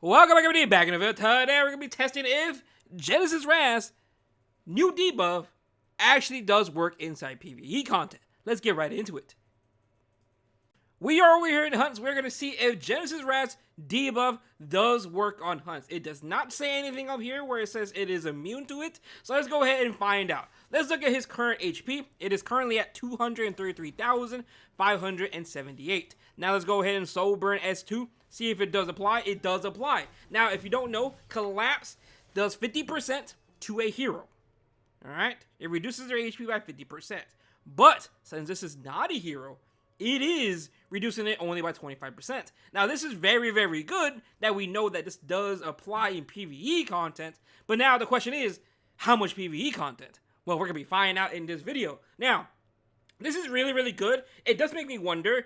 Welcome back everybody, back in the video. Today we're going to be testing if Genesis RAS new debuff actually does work inside PvE content. Let's get right into it. We are over here in hunts. We're going to see if Genesis RAS debuff does work on hunts. It does not say anything up here where it says it is immune to it. So let's go ahead and find out. Let's look at his current HP. It is currently at 233,578. Now let's go ahead and soul burn S2. See if it does apply. It does apply. Now, if you don't know, collapse does 50% to a hero. Alright? It reduces their HP by 50%. But, since this is not a hero, it is reducing it only by 25%. Now, this is very, very good that we know that this does apply in PvE content. But now the question is, how much PvE content? Well, we're going to be finding out in this video. Now, this is really, really good. It does make me wonder,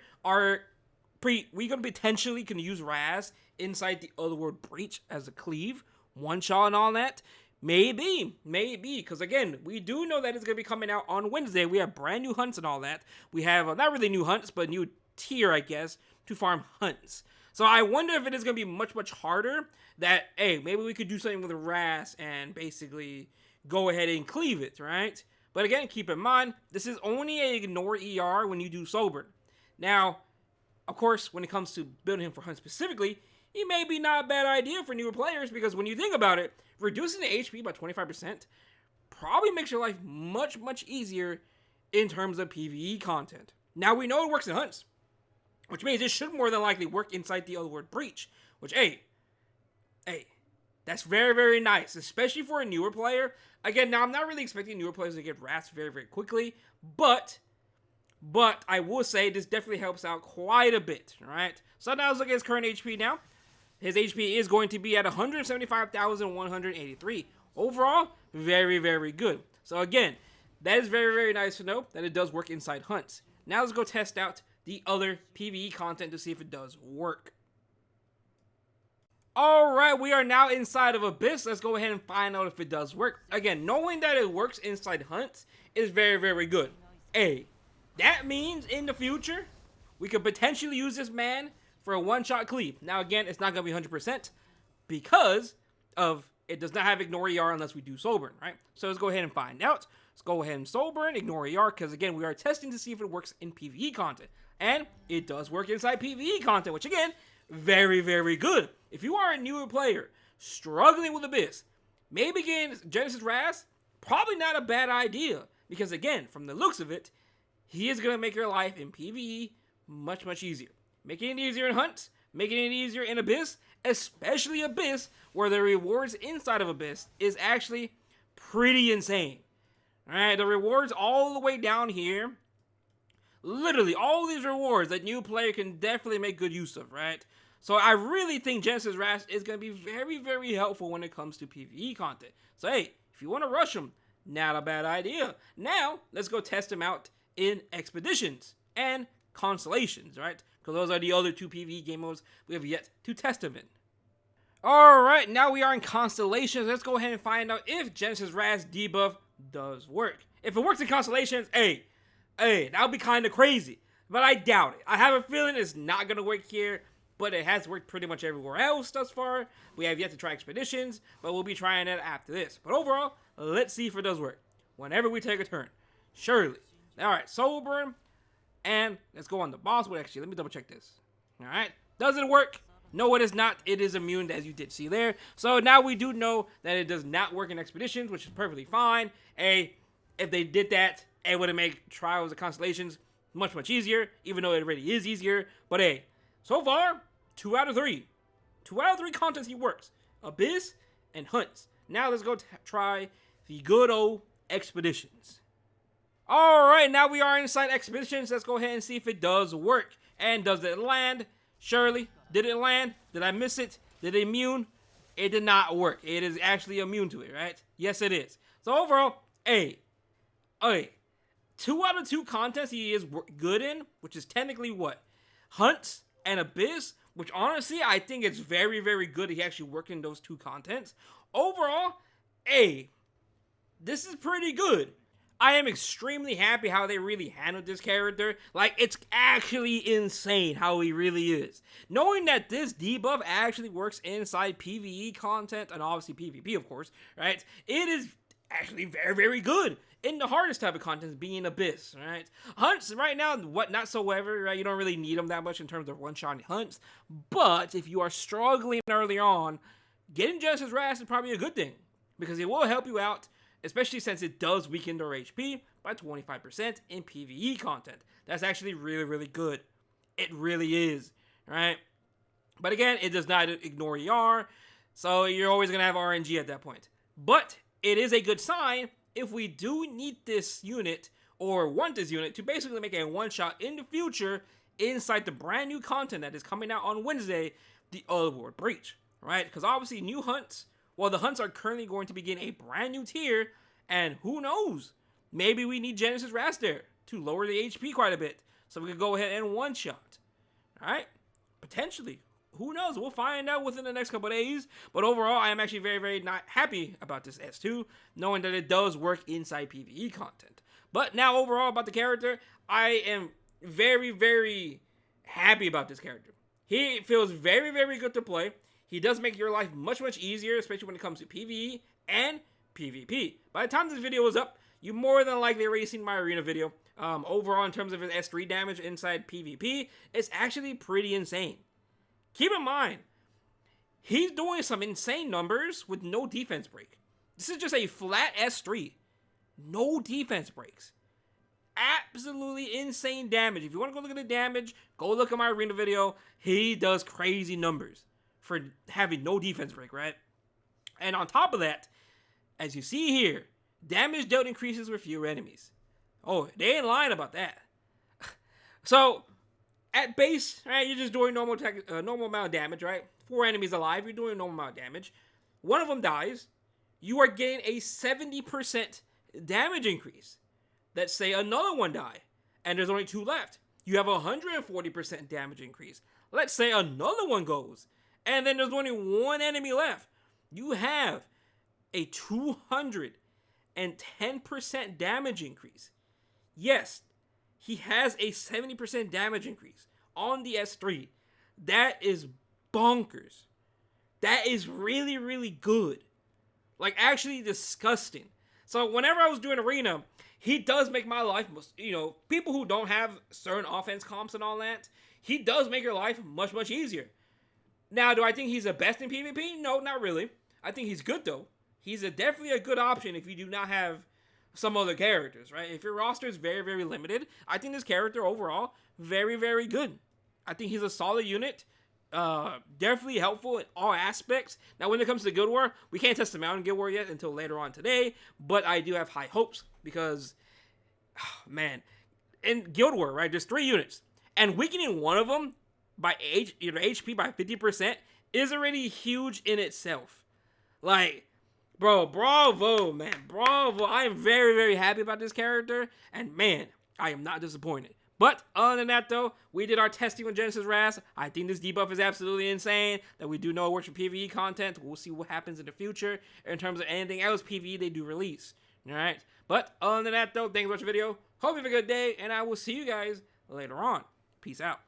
we gonna potentially can use RAS inside the Otherworld Breach as a cleave, one shot and all that? Maybe, because again, we do know that it's gonna be coming out on Wednesday. We have brand new hunts and all that. We have, not really new hunts, but new tier, I guess, to farm hunts. So I wonder if it is gonna be much, much harder that, hey, maybe we could do something with RAS and basically go ahead and cleave it, right? But again, keep in mind, this is only a ignore ER when you do sober. Now, of course, when it comes to building him for hunt specifically, he may be not a bad idea for newer players because when you think about it, reducing the HP by 25% probably makes your life much, much easier in terms of PvE content. Now, we know it works in hunts, which means it should more than likely work inside the Otherworld Breach, which, hey, that's very, very nice, especially for a newer player. Again, now, I'm not really expecting newer players to get RAS very, very quickly, but I will say this definitely helps out quite a bit, right? So now let's look at his current HP now. His HP is going to be at 175,183. Overall, very, very good. So again, that is very, very nice to know that it does work inside hunts. Now let's go test out the other PvE content to see if it does work. Alright, we are now inside of Abyss. Let's go ahead and find out if it does work. Again, knowing that it works inside hunts is very, very good. That means in the future, we could potentially use this man for a one-shot cleave. Now, again, it's not going to be 100% because of it does not have ignore ER unless we do soul burn, right? So let's go ahead and find out. Let's go ahead and soul burn, ignore ER, because again, we are testing to see if it works in PvE content. And it does work inside PvE content, which again, very, very good. If you are a newer player struggling with Abyss, maybe getting Genesis RAS, probably not a bad idea. Because again, from the looks of it, he is going to make your life in PvE much, much easier. Making it easier in hunts, making it easier in Abyss, especially Abyss, where the rewards inside of Abyss is actually pretty insane. Alright, the rewards all the way down here, literally all these rewards that new player can definitely make good use of, right? So I really think Genesis RAS is going to be very, very helpful when it comes to PvE content. So hey, if you want to rush him, not a bad idea. Now, let's go test him out in Expeditions and Constellations, right? Because those are the other two PvE game modes we have yet to test them in. Alright, now we are in Constellations. Let's go ahead and find out if Genesis RAS debuff does work. If it works in Constellations, that would be kind of crazy. But I doubt it. I have a feeling it's not going to work here, but it has worked pretty much everywhere else thus far. We have yet to try Expeditions, but we'll be trying it after this. But overall, let's see if it does work. Whenever we take a turn. Surely. Alright, soul burn. And let's go on the boss. Well, actually, let me double check this. Alright. Does it work? No, it is not. It is immune, as you did see there. So now we do know that it does not work in Expeditions, which is perfectly fine. If they did that, it would have made Trials of Constellations much, much easier, even though it already is easier. But so far, 2 out of 3. 2 out of 3 contents he works. Abyss and hunts. Now let's go try the good old Expeditions. Alright, now we are inside Expeditions. Let's go ahead and see if it does work. And does it land? Surely. Did it land? Did I miss it? Did it immune? It did not work. It is actually immune to it, right? Yes, it is. So overall, 2 out of 2 contests he is good in, which is technically what? Hunts and Abyss, which honestly, I think it's very, very good he actually worked in those 2 contents. Overall, this is pretty good. I am extremely happy how they really handled this character. Like, it's actually insane how he really is. Knowing that this debuff actually works inside PvE content, and obviously PvP, of course, right? It is actually very, very good in the hardest type of content, being Abyss, right? Hunts, right now, what not so ever, right? You don't really need them that much in terms of one-shotting hunts. But if you are struggling early on, getting Genesis RAS is probably a good thing, because it will help you out, especially since it does weaken their HP by 25% in PvE content. That's actually really, really good. It really is, right? But again, it does not ignore ER, so you're always going to have RNG at that point. But it is a good sign if we do need this unit, or want this unit, to basically make a one-shot in the future inside the brand new content that is coming out on Wednesday, the Otherworld Breach, right? Because obviously new hunts, well, the hunts are currently going to begin a brand new tier, and who knows? Maybe we need Genesis RAS there to lower the HP quite a bit, so we can go ahead and one-shot, alright? Potentially. Who knows? We'll find out within the next couple of days. But overall, I am actually very, very not happy about this S2, knowing that it does work inside PvE content. But now, overall, about the character, I am very, very happy about this character. He feels very, very good to play. He does make your life much, much easier, especially when it comes to PvE and PvP. By the time this video is up, you more than likely already seen my arena video. Overall, in terms of his S3 damage inside PvP, it's actually pretty insane. Keep in mind, he's doing some insane numbers with no defense break. This is just a flat S3. No defense breaks. Absolutely insane damage. If you want to go look at the damage, go look at my arena video. He does crazy numbers for having no defense break, right? And on top of that, as you see here, damage dealt increases with fewer enemies. Oh, they ain't lying about that. So, at base, right, you're just doing normal amount of damage, right? 4 enemies alive, you're doing a normal amount of damage. One of them dies. You are getting a 70% damage increase. Let's say another one die, and there's only 2 left. You have a 140% damage increase. Let's say another one goes, and then there's only 1 enemy left. You have a 210% damage increase. Yes, he has a 70% damage increase on the S3. That is bonkers. That is really, really good. Like, actually disgusting. So, whenever I was doing Arena, he does make my life, people who don't have certain offense comps and all that, he does make your life much, much easier. Now, do I think he's the best in PvP? No, not really. I think he's good, though. He's definitely a good option if you do not have some other characters, right? If your roster is very, very limited, I think this character overall, very, very good. I think he's a solid unit. Definitely helpful in all aspects. Now, when it comes to Guild War, we can't test him out in Guild War yet until later on today, but I do have high hopes because, man, in Guild War, right, there's 3 units, and weakening one of them by HP by 50% is already huge in itself. Like, bro, bravo, man. Bravo. I am very, very happy about this character. And, man, I am not disappointed. But, other than that, though, we did our testing with Genesis RAS. I think this debuff is absolutely insane. That we do know it works for PvE content. We'll see what happens in the future in terms of anything else PvE they do release. Alright? But, other than that, though, thanks for watching the video. Hope you have a good day. And I will see you guys later on. Peace out.